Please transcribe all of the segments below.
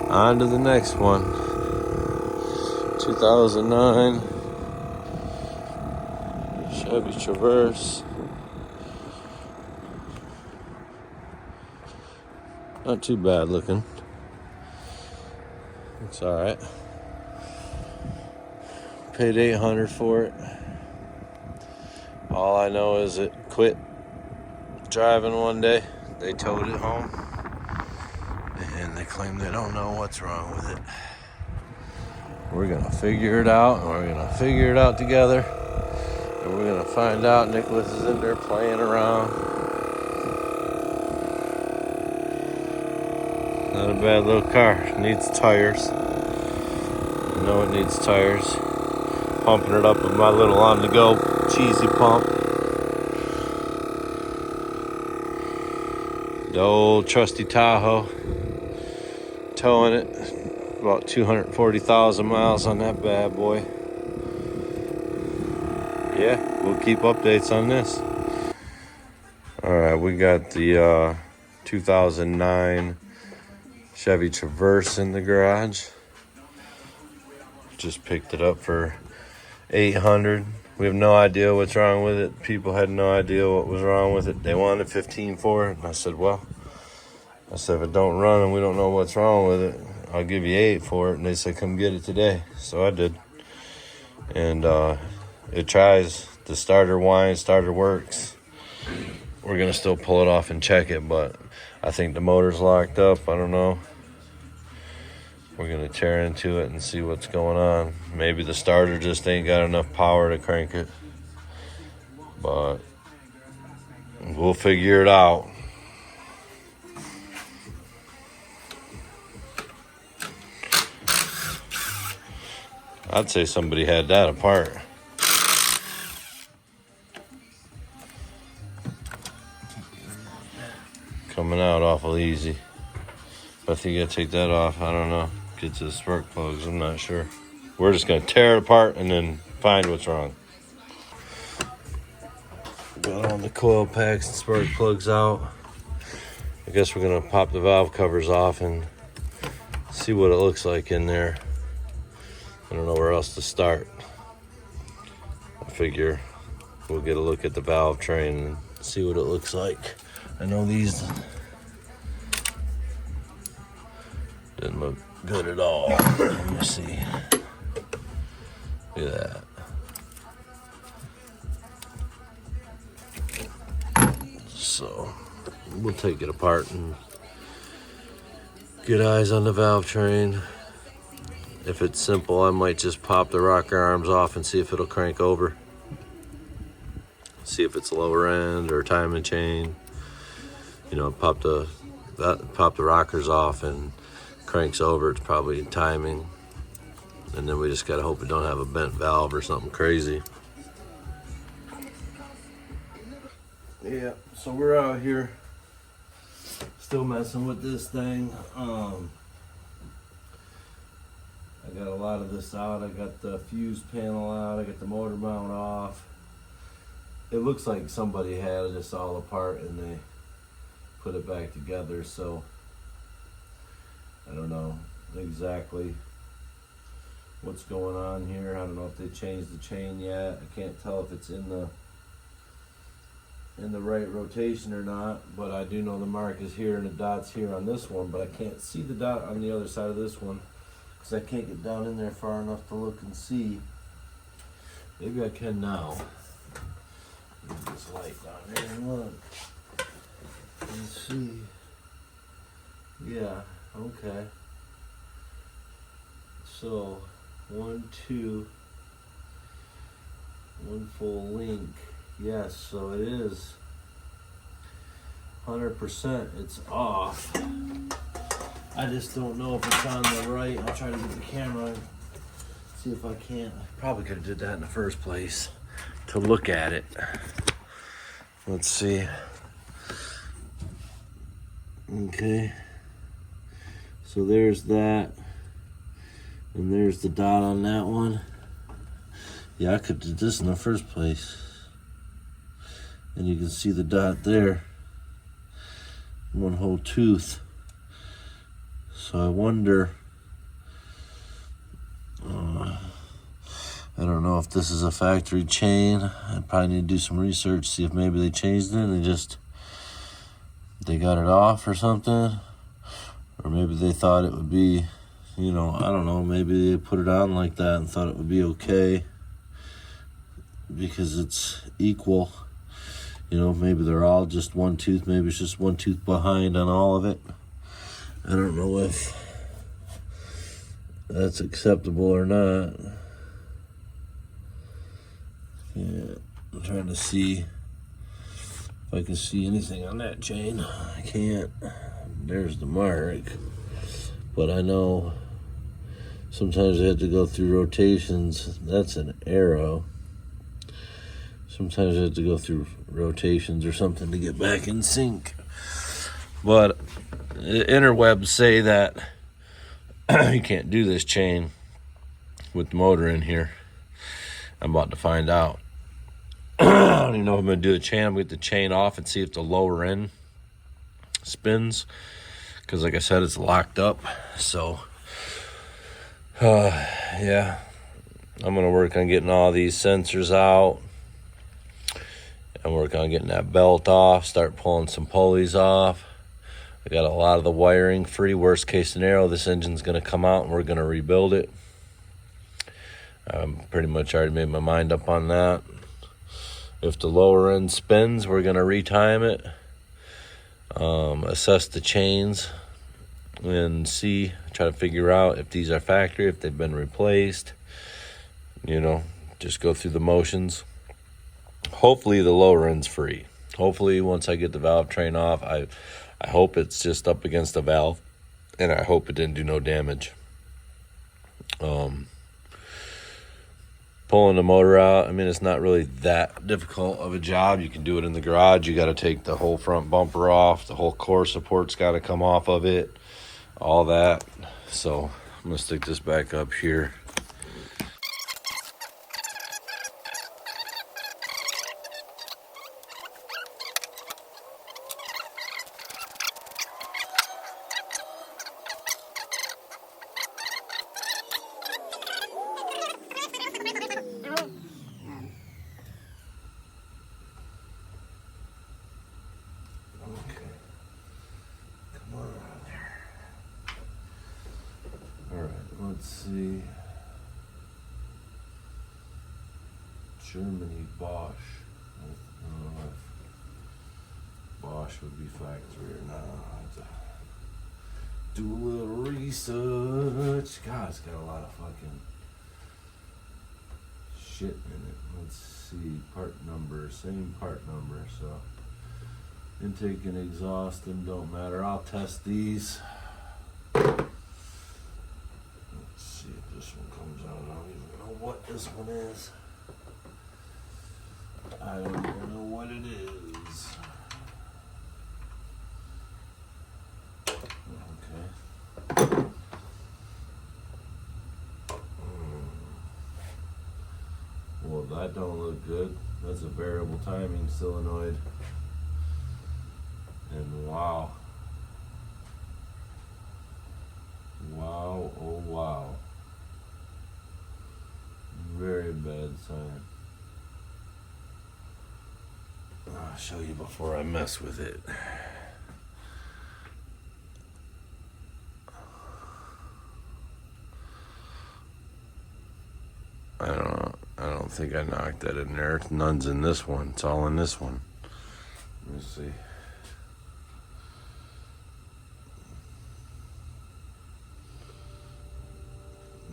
On to the next one. 2009 Chevy Traverse. Not too bad looking. Looks alright. Paid $800 for it. All I know is it quit driving one day. They towed it home. And they claim they don't know what's wrong with it. We're gonna figure it out, and we're gonna figure it out together. And we're gonna find out. Nicholas is in there playing around. Not a bad little car. Needs tires. I know it needs tires. Pumping it up with my little on-the-go cheesy pump. The old trusty Tahoe. Towing it. About 240,000 miles on that bad boy. Yeah, we'll keep updates on this. Alright, we got the 2009 Chevy Traverse in the garage. Just picked it up for $800. We have no idea what's wrong with it. People had no idea what was wrong with it. They wanted $15 for it. And I said, well, if it don't run and we don't know what's wrong with it, I'll give you $8 for it. And they said, come get it today. So I did. And it tries. The starter whines, starter works. We're going to still pull it off and check it, but I think the motor's locked up. I don't know. We're going to tear into it and see what's going on. Maybe the starter just ain't got enough power to crank it. But we'll figure it out. I'd say somebody had that apart. Coming out awful easy. But I think you gotta take that off. I don't know. Get to the spark plugs. I'm not sure. We're just gonna tear it apart and then find what's wrong. Got all the coil packs and spark plugs out. I guess we're gonna pop the valve covers off and see what it looks like in there. I don't know where else to start. I figure we'll get a look at the valve train and see what it looks like. I know these didn't look good at all. Let me see. Look at that. So we'll take it apart and get eyes on the valve train. If it's simple, I might just pop the rocker arms off and see if it'll crank over. See if it's lower end or timing chain. You know, pop the rockers off and cranks over. It's probably timing. And then we just gotta hope it don't have a bent valve or something crazy. Yeah, so we're out here still messing with this thing. I got a lot of this out. I got the fuse panel out. I got the motor mount off. It looks like somebody had this all apart and they put it back together, so I don't know exactly what's going on here. I don't know if they changed the chain yet. I can't tell if it's in the right rotation or not, but I do know the mark is here and the dot's here on this one, but I can't see the dot on the other side of this one because I can't get down in there far enough to look and see. Maybe I can now. Use this light down there and look. Let's see. Yeah, okay. So, 1, 2, 1 full link. Yes, so it is 100%. It's off. I just don't know if it's on the right. I'll try to get the camera and see if I can't. I probably could have did that in the first place to look at it. Let's see. Okay. So there's that. And there's the dot on that one. Yeah, I could do this in the first place. And you can see the dot there. One whole tooth. So I wonder, I don't know if this is a factory chain. I probably need to do some research, see if maybe they changed it and they got it off or something. Or maybe they thought it would be, I don't know, maybe they put it on like that and thought it would be okay because it's equal. Maybe they're all just one tooth, maybe it's just one tooth behind on all of it. I don't know if that's acceptable or not. Yeah, I'm trying to see if I can see anything on that chain. I can't. There's the mark. But I know sometimes I have to go through rotations. That's an arrow. Sometimes I have to go through rotations or something to get back in sync. But the interwebs say that you can't do this chain with the motor in here. I'm about to find out. I don't even know if I'm going to do a chain. I'm going to get the chain off and see if the lower end spins. Because like I said, it's locked up. So, yeah. I'm going to work on getting all these sensors out. And work on getting that belt off. Start pulling some pulleys off. I got a lot of the wiring free. Worst case scenario, this engine's going to come out and we're going to rebuild it. I'm pretty much already made my mind up on that. If the lower end spins, we're going to retime it. Assess the chains and try to figure out if these are factory, if they've been replaced. Just go through the motions. Hopefully the lower end's free. Hopefully once I get the valve train off, I hope it's just up against the valve, and I hope it didn't do no damage. Pulling the motor out, it's not really that difficult of a job. You can do it in the garage. You got to take the whole front bumper off. The whole core support's got to come off of it. All that. So I'm going to stick this back up here. Let's see. Germany, Bosch. I don't know if Bosch would be factory or not. I have to do a little research. God, it's got a lot of fucking shit in it. Let's see. Part number, same part number. So intake and exhaust, them don't matter. I'll test these. This one comes out. I don't even know what this one is. I don't even know what it is. Okay. Well, that don't look good. That's a variable timing solenoid. And wow. Wow, oh wow. Very bad sign. I'll show you before I mess with it. I don't think I knocked that in there. None's in this one. It's all in this one. Let me see.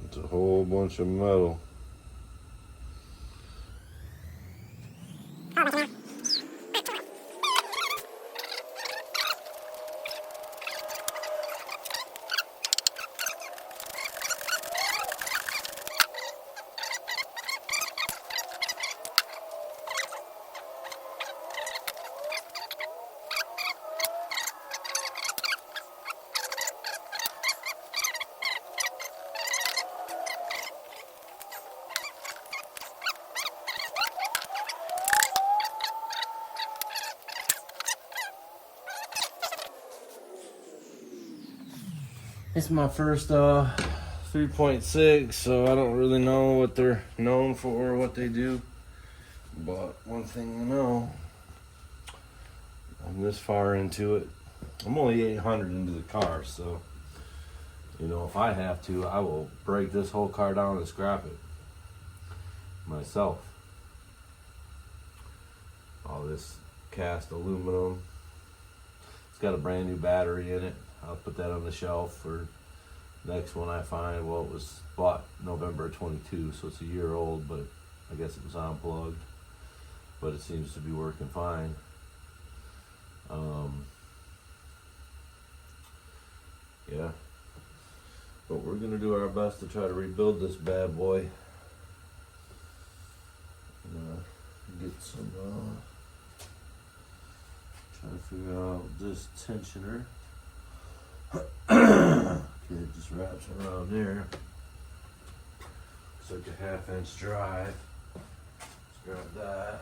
It's a whole bunch of metal. It's my first 3.6, so I don't really know what they're known for or what they do. But one thing I know, I'm this far into it. I'm only 800 into the car, so you know, if I have to, I will break this whole car down and scrap it myself. All this cast aluminum. It's got a brand new battery in it. I'll put that on the shelf for next one I find. Well, it was bought November 22, so it's a year old, but I guess it was unplugged. But it seems to be working fine. Yeah. But we're gonna do our best to try to rebuild this bad boy. Get some, try to figure out this tensioner. Okay, it just wraps around there. It's like a 1/2-inch drive. Let's grab that.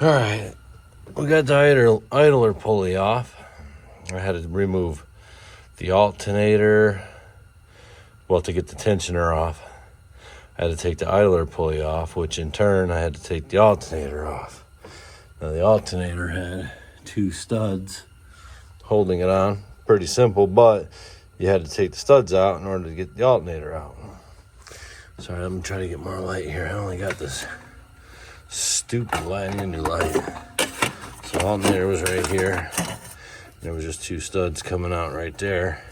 All right, we got the idler pulley off. I had to remove the alternator. Well, to get the tensioner off, I had to take the idler pulley off, which in turn I had to take the alternator off. Now the alternator had 2 studs holding it on. Pretty simple, but you had to take the studs out in order to get the alternator out. Sorry, I'm trying to get more light here. I only got this stupid light, a new light. So alternator was right here. There was just 2 studs coming out right there.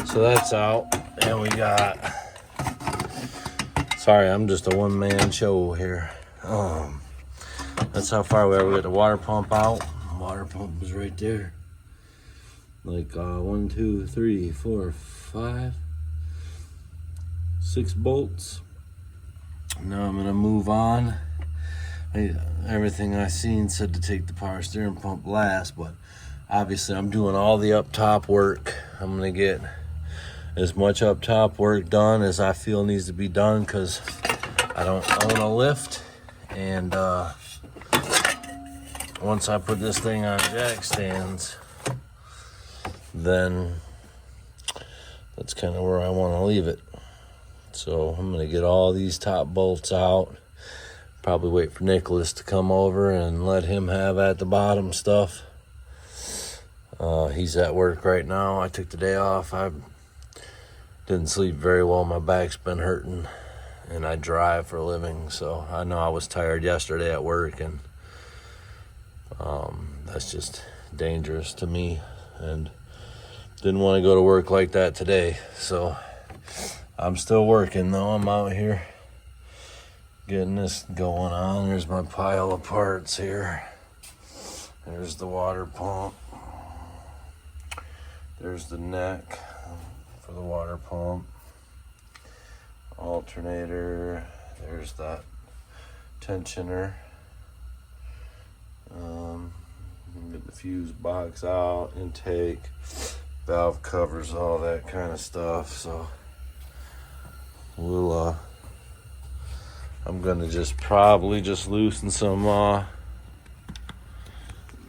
So that's out, and we got. Sorry, I'm just a one-man show here. That's how far we are. We got the water pump out. Water pump was right there. Like 1, 2, 3, 4, 5, 6 bolts. Now I'm gonna move on. Everything I seen said to take the power steering pump last, but obviously I'm doing all the up top work. I'm gonna get as much up top work done as I feel needs to be done, because I don't own a lift, and once I put this thing on jack stands, then that's kind of where I want to leave it. So I'm gonna get all these top bolts out. Probably wait for Nicholas to come over and let him have at the bottom stuff. He's at work right now. I took the day off. I didn't sleep very well. My back's been hurting, and I drive for a living, so I know I was tired yesterday at work, and that's just dangerous to me, and didn't want to go to work like that today. So I'm still working though. I'm out here getting this going on. There's my pile of parts here. There's the water pump. There's the neck for the water pump. Alternator. There's that tensioner. Get the fuse box out, intake, valve covers, all that kind of stuff. So we'll I'm gonna probably loosen some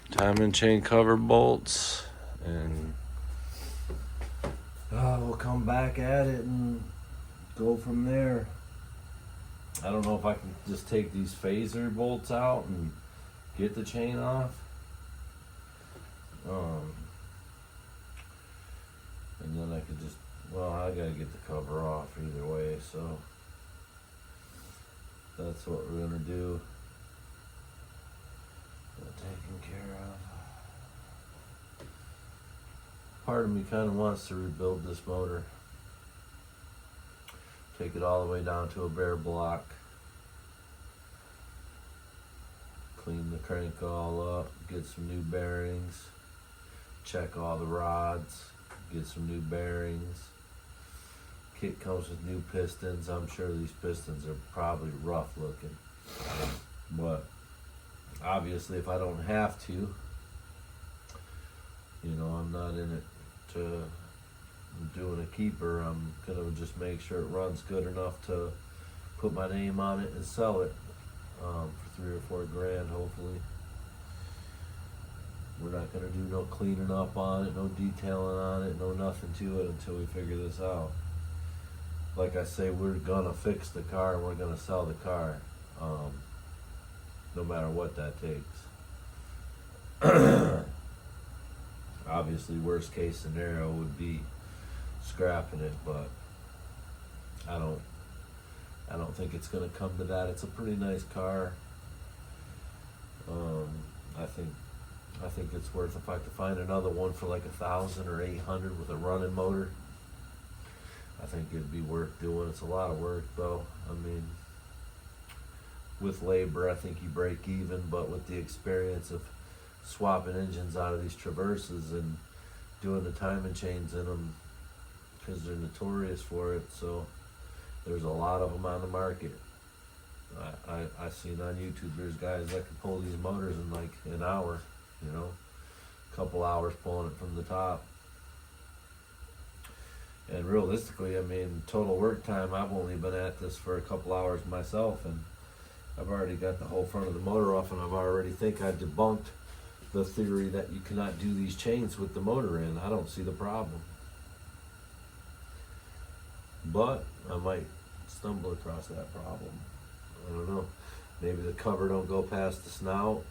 timing chain cover bolts, and we'll come back at it and go from there. I don't know if I can just take these phaser bolts out and get the chain off. And then I could just Well, I gotta get the cover off either way, so that's what we're gonna do. Taken care of. Part of me kind of wants to rebuild this motor. Take it all the way down to a bare block. Clean the crank all up, get some new bearings, check all the rods, get some new bearings. Kit comes with new pistons. I'm sure these pistons are probably rough looking, but obviously if I don't have to, you know, I'm not in it to doing a keeper. I'm gonna just make sure it runs good enough to put my name on it and sell it for $3 or $4 grand, hopefully. We're not gonna do no cleaning up on it, no detailing on it, no nothing to it until we figure this out. Like I say, we're gonna fix the car and we're gonna sell the car, no matter what that takes. Obviously, worst case scenario would be scrapping it, but I don't think it's gonna come to that. It's a pretty nice car. I think it's worth, if I could find another one for like 1,000 or 800 with a running motor, I think it'd be worth doing. It's a lot of work though. I mean, with labor, I think you break even, but with the experience of swapping engines out of these Traverses and doing the timing chains in them, because they're notorious for it, so there's a lot of them on the market. I seen on YouTube, there's guys that can pull these motors in like an hour, you know, a couple hours pulling it from the top. And realistically, I mean, total work time, I've only been at this for a couple hours myself, and I've already got the whole front of the motor off, and I've already think I debunked the theory that you cannot do these chains with the motor in. I don't see the problem. But I might stumble across that problem. I don't know. Maybe the cover don't go past the snout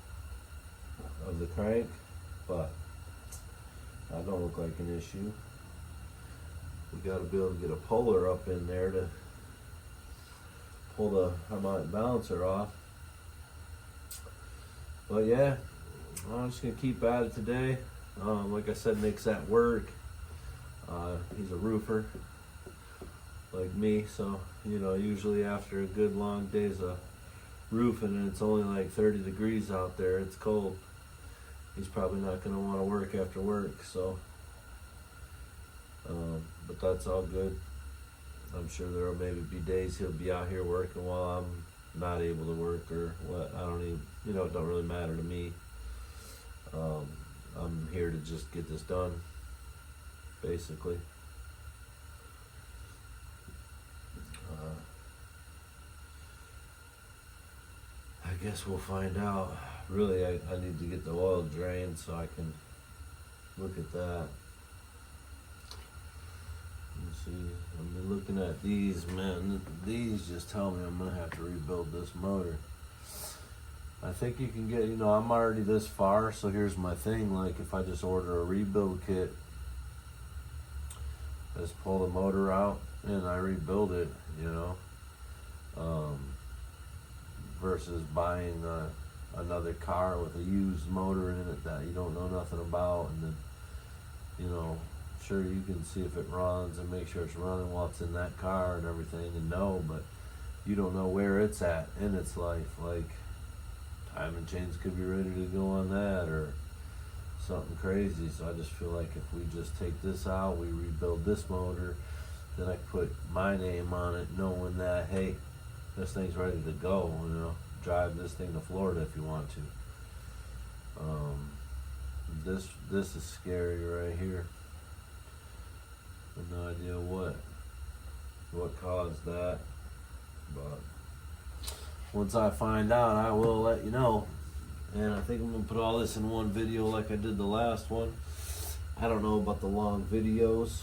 of the crank, but that don't look like an issue. We gotta be able to get a puller up in there to pull the harmonic balancer off. But yeah, I'm just gonna keep at it today. Like I said, Nick's at work. He's a roofer like me, so you know, usually after a good long days of roofing and it's only like 30 degrees out there, it's cold, he's probably not going to want to work after work, so but that's all good. I'm sure there will maybe be days he'll be out here working while I'm not able to work or what. I don't even, you know, it don't really matter to me. I'm here to just get this done, basically. I guess we'll find out. Really, I need to get the oil drained so I can look at that. Let's see, I've been looking at these, man. These just tell me I'm gonna have to rebuild this motor. I think you can get, you know, I'm already this far, so here's my thing. Like, if I just order a rebuild kit, I just pull the motor out and I rebuild it, you know. Versus buying another car with a used motor in it that you don't know nothing about, and then, you know, sure, you can see if it runs and make sure it's running while it's in that car and everything, and know, but you don't know where it's at in its life. Like, timing chains could be ready to go on that or something crazy. So I just feel like if we just take this out, we rebuild this motor, then I put my name on it, knowing that, hey, this thing's ready to go, you know. Drive this thing to Florida if you want to. This is scary right here. I have no idea what caused that, but once I find out, I will let you know. And I think I'm gonna put all this in one video like I did the last one. I don't know about the long videos.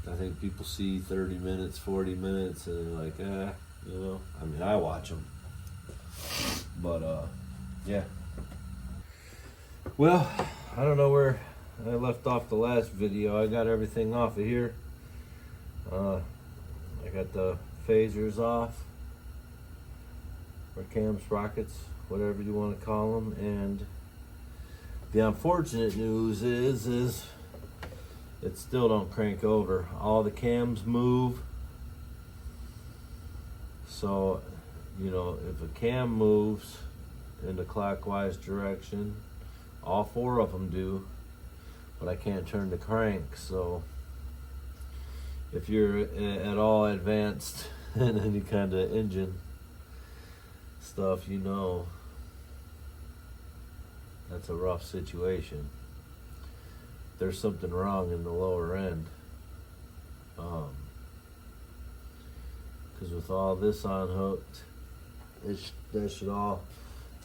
I think people see 30 minutes, 40 minutes, and they're like, you know. I mean, I watch them. But, yeah. Well, I don't know where I left off the last video. I got everything off of here. I got the phasers off, or cam sprockets, whatever you want to call them. And the unfortunate news is it still don't crank over. All the cams move. So, you know, if a cam moves in the clockwise direction, all four of them do, but I can't turn the crank. So if you're at all advanced in any kind of engine stuff, you know that's a rough situation. There's something wrong in the lower end, because with all this unhooked, I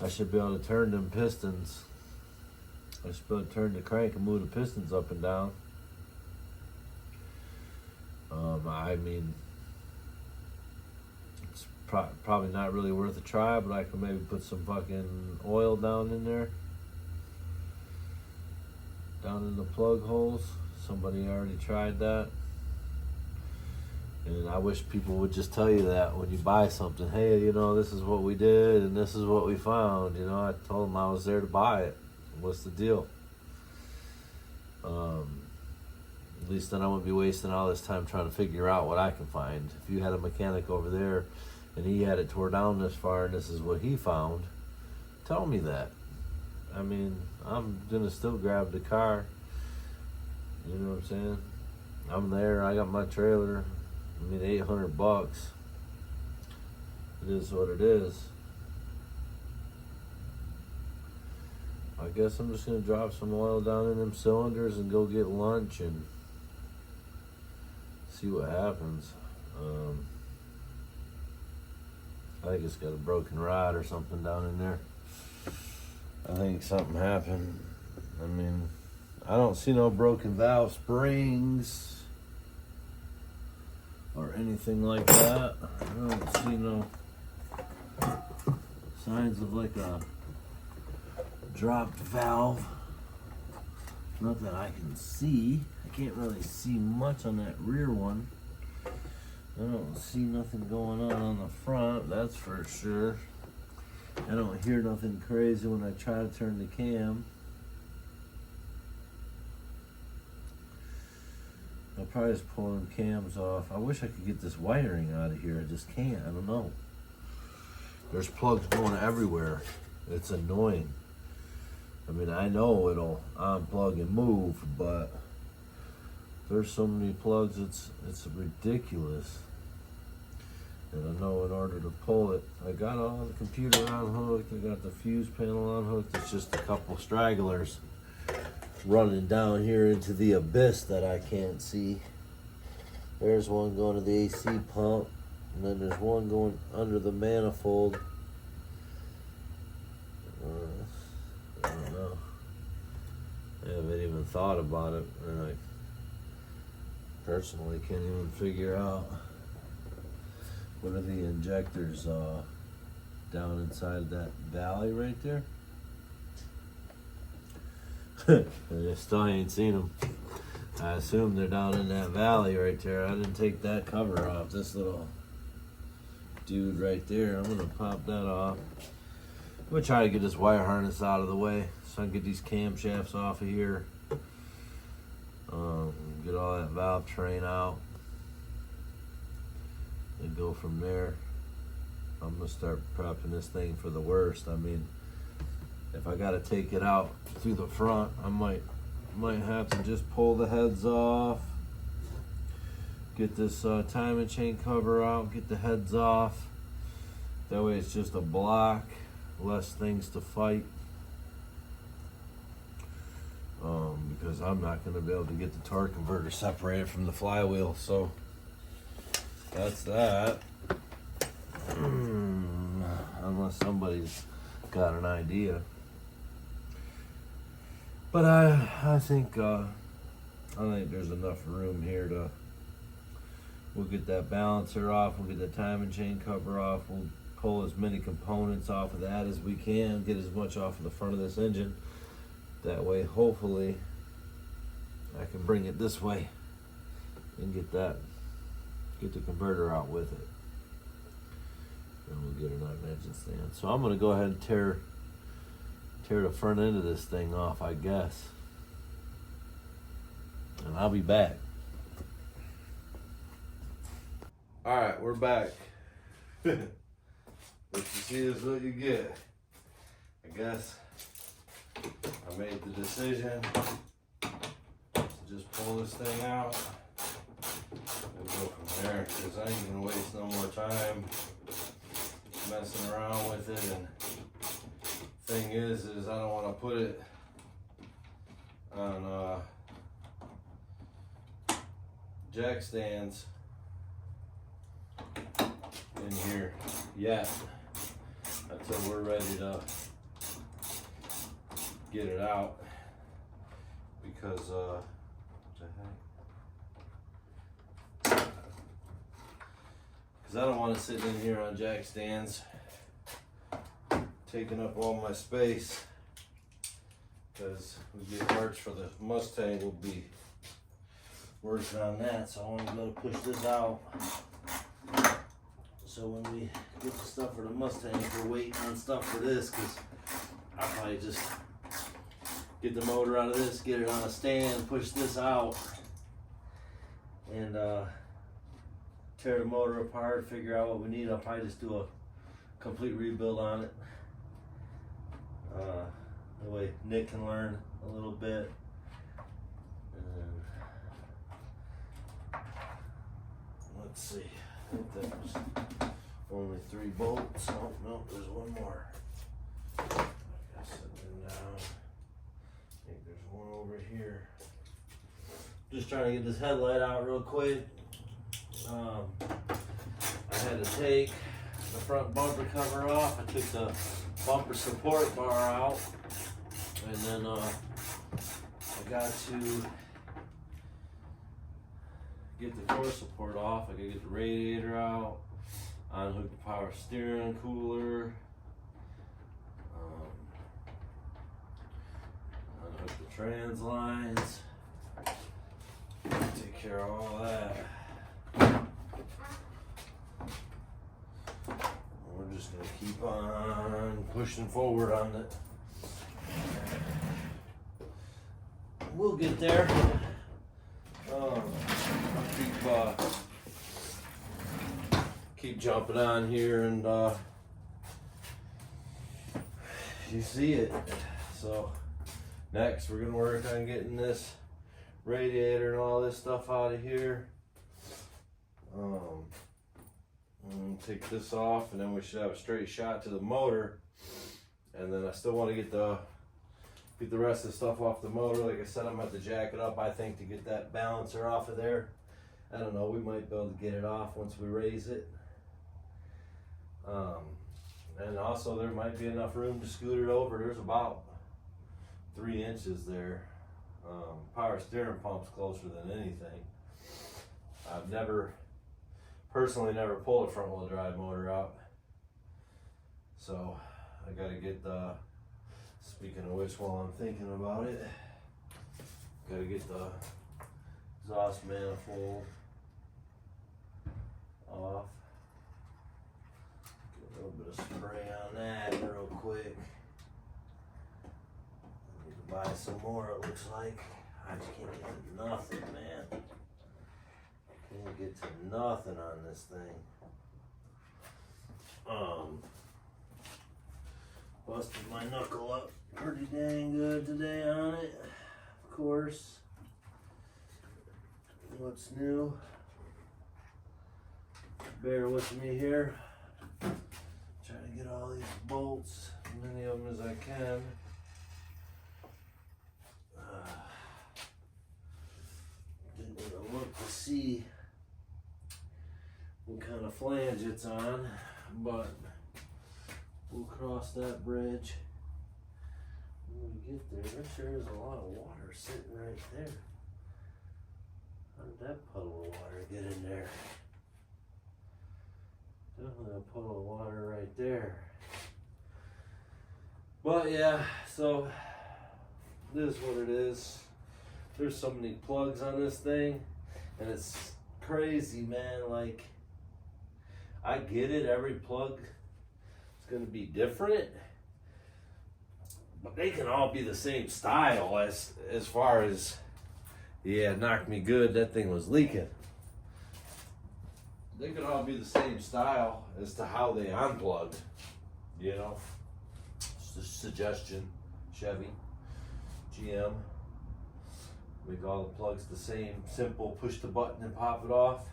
should be able to turn them pistons. I should be able to turn the crank and move the pistons up and down. I mean, it's probably not really worth a try, but I can maybe put some fucking oil down in there, down in the plug holes. Somebody already tried that. And I wish people would just tell you that when you buy something. Hey, you know, this is what we did and this is what we found. You know, I told them I was there to buy it. What's the deal? At least then I wouldn't be wasting all this time trying to figure out what I can find. If you had a mechanic over there and he had it tore down this far and this is what he found, tell me that. I mean, I'm gonna still grab the car. You know what I'm saying? I'm there, I got my trailer. I mean, $800. It is what it is. I guess I'm just gonna drop some oil down in them cylinders and go get lunch and see what happens. I think it's got a broken rod or something down in there. I think something happened. I mean, I don't see no broken valve springs or anything like that. I don't see no signs of like a dropped valve. Not that I can see. I can't really see much on that rear one. I don't see nothing going on the front, that's for sure. I don't hear nothing crazy when I try to turn the cam. I'll probably just pull them cams off. I wish I could get this wiring out of here. I just can't. I don't know. There's plugs going everywhere. It's annoying. I mean, I know it'll unplug and move, but there's so many plugs, it's ridiculous. And I know in order to pull it, I got all the computer unhooked, I got the fuse panel unhooked. It's just a couple stragglers running down here into the abyss that I can't see. There's one going to the AC pump, and then there's one going under the manifold. I don't know. I haven't even thought about it, and I personally can't even figure out what are the injectors down inside that valley right there. I still ain't seen them. I assume they're down in that valley right there. I didn't take that cover off. This little dude right there, I'm gonna pop that off. I'm gonna try to get this wire harness out of the way so I can get these camshafts off of here. Get all that valve train out and go from there. I'm gonna start prepping this thing for the worst. I mean, if I gotta take it out through the front, I might have to just pull the heads off, get this timing chain cover out, get the heads off. That way it's just a block, less things to fight. Because I'm not gonna be able to get the torque converter separated from the flywheel, so that's that. Unless somebody's got an idea. But I think there's enough room here to. We'll get that balancer off. We'll get the timing chain cover off. We'll pull as many components off of that as we can. Get as much off of the front of this engine. That way, hopefully, I can bring it this way and get the converter out with it. And we'll get an engine stand. So I'm gonna go ahead and tear the front end of this thing off, I guess. And I'll be back. All right, we're back. What you see is what you get. I guess I made the decision to just pull this thing out and go from there, because I ain't gonna waste no more time messing around with it. And thing is I don't want to put it on jack stands in here yet until we're ready to get it out, because what the heck? Because I don't want to sit in here on jack stands taking up all my space, because we get parts for the Mustang. We'll be working on that, so I want to be able to push this out, so when we get the stuff for the Mustang, we're waiting on stuff for this, because I'll probably just get the motor out of this, get it on a stand, push this out, and tear the motor apart, figure out what we need. I'll probably just do a complete rebuild on it. That way Nick can learn a little bit. And let's see, I think that was only 3 bolts. Oh no, there's one more. I gotta set them down. I think there's one over here. Just trying to get this headlight out real quick. I had to take the front bumper cover off. I took the bumper support bar out, and then I got to get the door support off. I gotta get the radiator out, unhook the power steering cooler, unhook the trans lines, take care of all that. We're just gonna keep on pushing forward on it. We'll get there. I'll keep jumping on here, and you see it. So next we're gonna work on getting this radiator and all this stuff out of here. Take this off, and then we should have a straight shot to the motor. And then I still want to get the rest of the stuff off the motor. Like I said, I'm going to have to jack it up, I think, to get that balancer off of there. I don't know, we might be able to get it off once we raise it. And also there might be enough room to scoot it over. There's about 3 inches there. Power steering pump's closer than anything. I've personally never pulled a front wheel drive motor out. So I gotta get speaking of which, while I'm thinking about it, gotta get the exhaust manifold off. Get a little bit of spray on that real quick. I need to buy some more, it looks like. I just can't get to nothing, man. Can't get to nothing on this thing. Busted my knuckle up pretty dang good today on it, of course. What's new? Bear with me here. Try to get all these bolts, as many of them as I can. Didn't even look to see what kind of flange it's on, but we'll cross that bridge when we get there. There sure is a lot of water sitting right there. How did that puddle of water get in there? Definitely a puddle of water right there. But yeah, so this is what it is. there's so many plugs on this thing, and it's crazy, man. Like, I get it, every plug is gonna be different, but they can all be the same style as far as, yeah, it knocked me good, that thing was leaking. They could all be the same style as to how they unplugged, you know. Just a suggestion, Chevy, GM. Make all the plugs the same, simple, push the button and pop it off.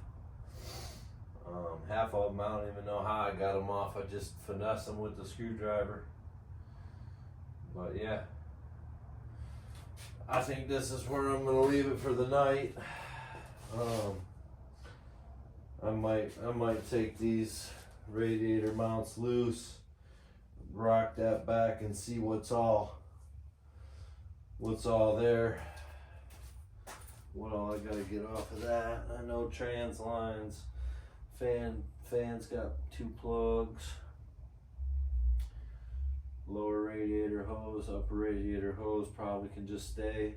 Half of them, I don't even know how I got them off. I just finesse them with the screwdriver. But yeah, I think this is where I'm gonna leave it for the night. I might take these radiator mounts loose, rock that back, and see what's all there. What all I gotta get off of that? I know trans lines. Fan's got 2 plugs. Lower radiator hose, upper radiator hose probably can just stay.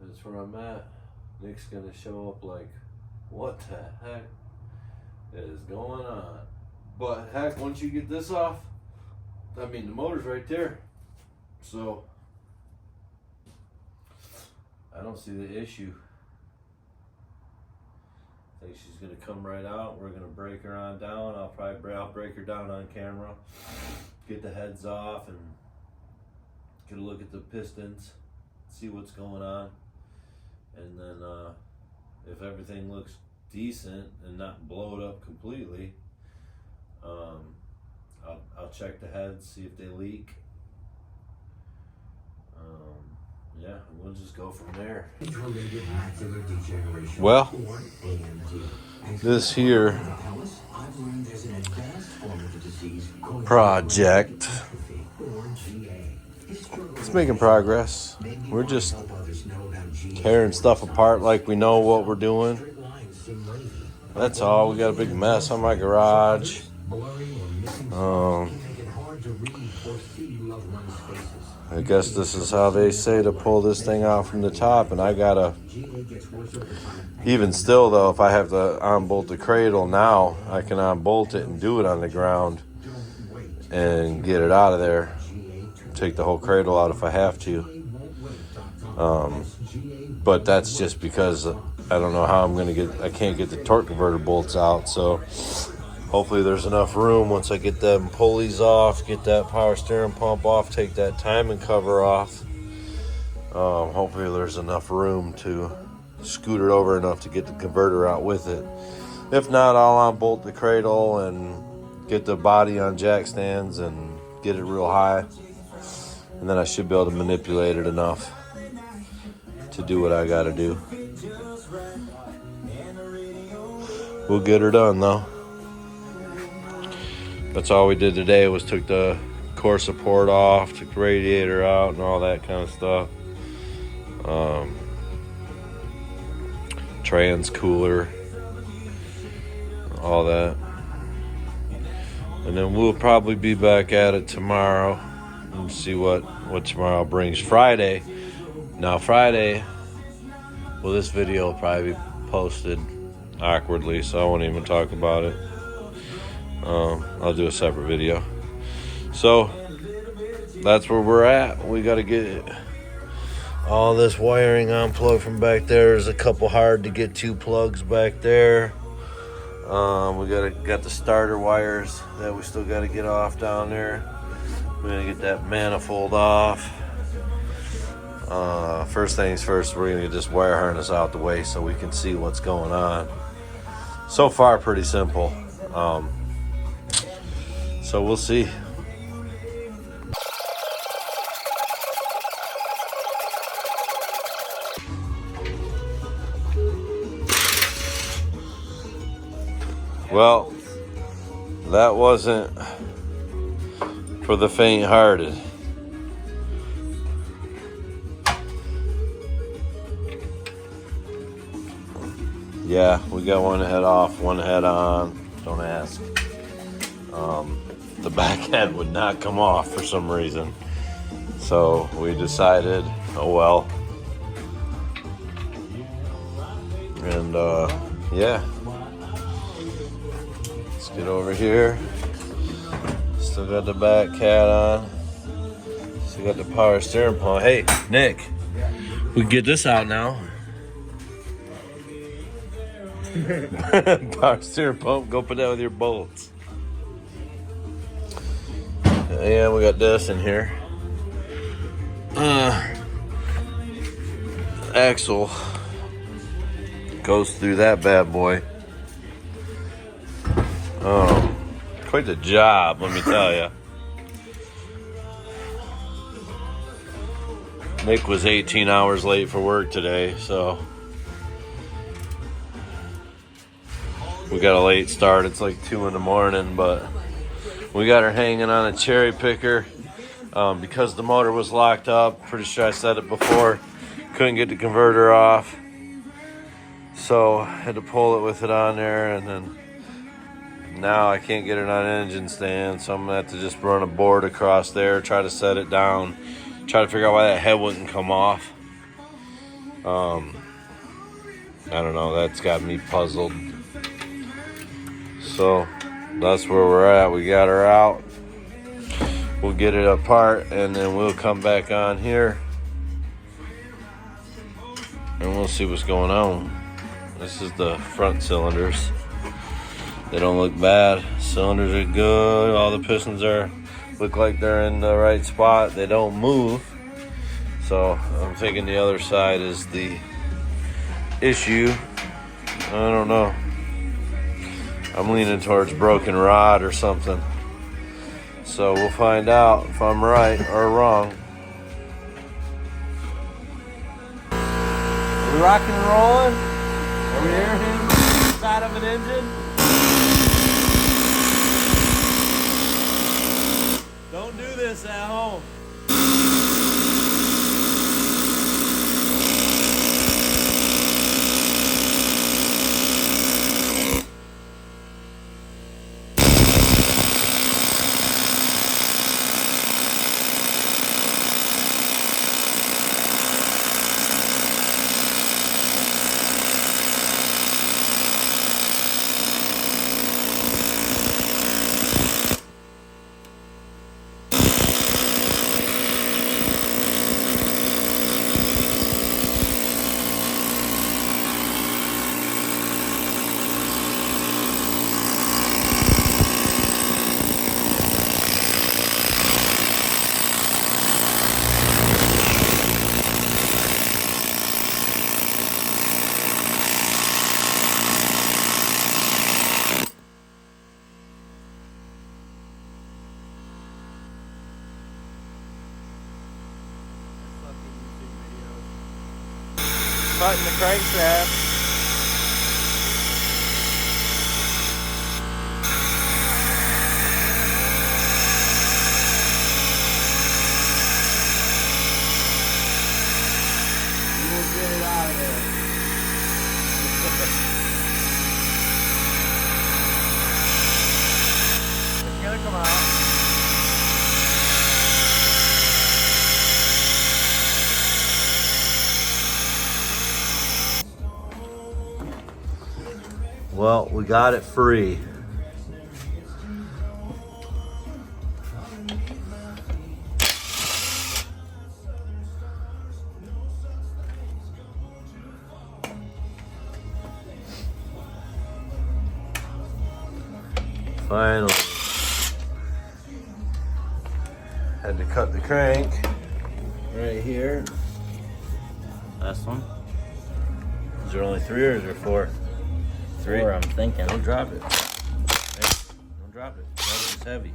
That's where I'm at. Nick's gonna show up like, what the heck is going on? But heck, once you get this off, I mean, the motor's right there. So I don't see the issue. I think she's gonna come right out. We're gonna break her on down. I'll break her down on camera, get the heads off, and get a look at the pistons, see what's going on, and then if everything looks decent and not blowed up completely, I'll check the heads, see if they leak. Yeah, we'll just go from there. Well, this here project, it's making progress. We're just tearing stuff apart like we know what we're doing. That's all. We got a big mess on my garage. I guess this is how they say to pull this thing out from the top, and I gotta, even still though, if I have to unbolt the cradle now, I can unbolt it and do it on the ground and get it out of there. Take the whole cradle out if I have to. But that's just because I don't know how I can't get the torque converter bolts out, so hopefully there's enough room once I get them pulleys off, get that power steering pump off, take that timing cover off. Hopefully there's enough room to scoot it over enough to get the converter out with it. If not, I'll unbolt the cradle and get the body on jack stands and get it real high. And then I should be able to manipulate it enough to do what I gotta do. We'll get her done though. That's all we did today, was took the core support off, took the radiator out and all that kind of stuff. Trans cooler, all that. And then we'll probably be back at it tomorrow and see what tomorrow brings. Friday, well, this video will probably be posted awkwardly, so I won't even talk about it. I'll do a separate video. So that's where we're at. We got to get all this wiring unplugged from back there. There's a couple hard to get 2 plugs back there. We got the starter wires that we still got to get off down there. We're gonna get that manifold off. First things first, we're gonna get this wire harness out the way so we can see what's going on. So far, pretty simple. So we'll see. Well, that wasn't for the faint-hearted. Yeah, we got one head off, one head on. Don't ask. the back head would not come off for some reason. So we decided, oh well. And yeah. Let's get over here. Still got the back cat on. Still got the power steering pump. Hey, Nick, we can get this out now. Power steering pump, go put that with your bolts. And we got this in here. Axle goes through that bad boy. Quite the job, let me tell you. Nick was 18 hours late for work today, so we got a late start. It's like 2 in the morning, but we got her hanging on a cherry picker because the motor was locked up. Pretty sure I said it before. Couldn't get the converter off, so had to pull it with it on there, and then now I can't get it on an engine stand, so I'm gonna have to just run a board across there, try to set it down, try to figure out why that head wouldn't come off. I don't know, that's got me puzzled. So that's where we're at. We got her out. We'll get it apart and then we'll come back on here and we'll see what's going on. This is the front cylinders. They don't look bad. Cylinders are good. All the pistons look like they're in the right spot. They don't move. So I'm thinking the other side is the issue. I don't know. I'm leaning towards broken rod or something. So we'll find out if I'm right or wrong. Are we rocking and rolling? Are we hearing him inside of an engine? Don't do this at home. Button the crankshaft. We will get it out of there. It's gonna come out. Well, we got it free. Finally. Had to cut the crank right here. Last one? Is there only 3 or is there 4? 3? 4, I'm thinking. Don't drop it. Hey, don't drop it. It's heavy.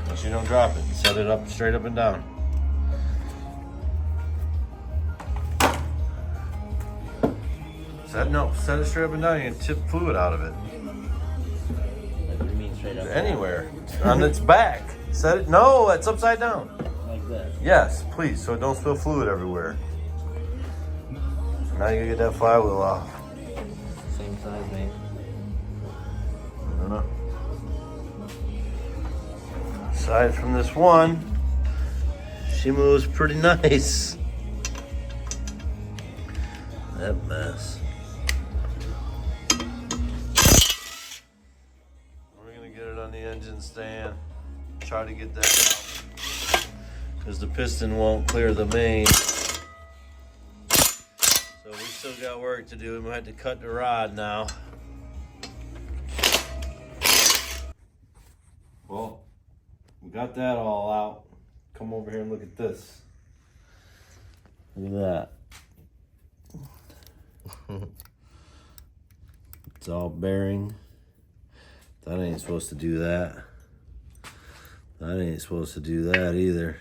Make sure you don't drop it. Set it up straight up and down. Set it straight up and down. You can tip fluid out of it. What do you mean straight up? Anywhere. On its back. Set it. No, it's upside down. Like this? Yes, please. So it don't spill fluid everywhere. Now you get that flywheel off. Same size, mate. know. Aside from this one, she moves pretty nice. That mess. We're gonna get it on the engine stand. Try to get that out. Because the piston won't clear the main. So we still got work to do. We might have to cut the rod now. Well, we got that all out. Come over here and look at this. Look at that. It's all bearing. That ain't supposed to do that. That ain't supposed to do that either.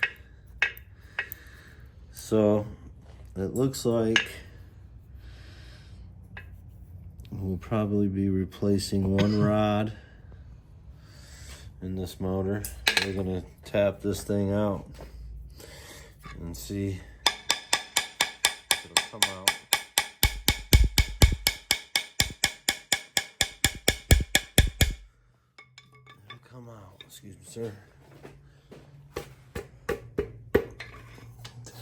So it looks like we'll probably be replacing one rod in this motor. We're gonna tap this thing out and see if it'll come out. It'll come out. Excuse me, sir. Take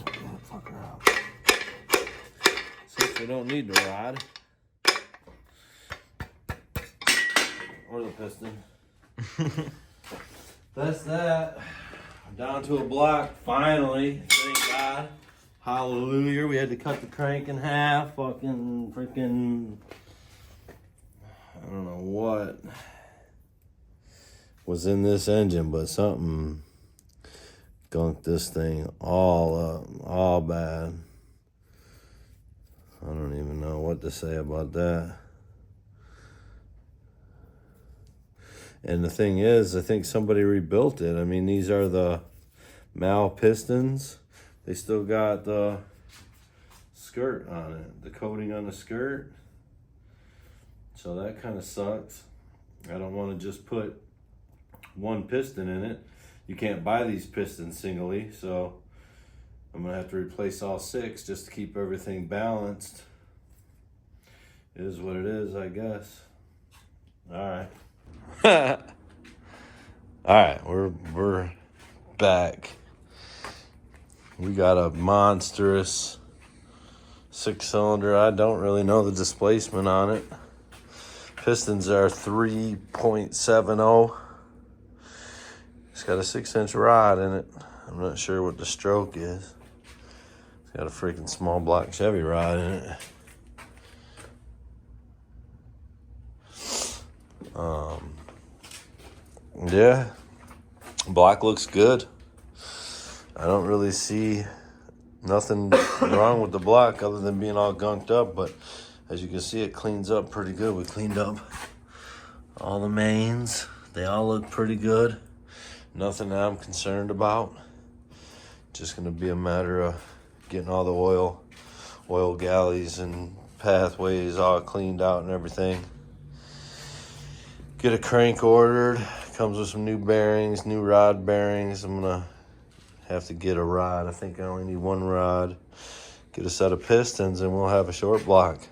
that fucker out. Since we don't need the rod or the piston. That's that. I'm down to a block finally. Thank God. Hallelujah. We had to cut the crank in half. Fucking freaking. I don't know what was in this engine, but something gunked this thing all up, all bad. I don't even know what to say about that. And the thing is, I think somebody rebuilt it. I mean, these are the Mal pistons. They still got the skirt on it, the coating on the skirt. So that kind of sucks. I don't want to just put one piston in it. You can't buy these pistons singly, so I'm gonna have to replace all 6 just to keep everything balanced. It is what it is, I guess. All right. All right, we're back. We got a monstrous 6-cylinder. I don't really know the displacement on it. Pistons are 3.70. It's got a 6-inch rod in it. I'm not sure what the stroke is. It's got a freaking small block Chevy rod in it. Yeah, block looks good. I don't really see nothing wrong with the block other than being all gunked up, but as you can see, it cleans up pretty good. We cleaned up all the mains. They all look pretty good. Nothing that I'm concerned about. Just gonna be a matter of getting all the oil galleys and pathways all cleaned out and everything. Get a crank ordered. Comes with some new bearings, new rod bearings. I'm gonna have to get a rod. I think I only need one rod. Get a set of pistons and we'll have a short block.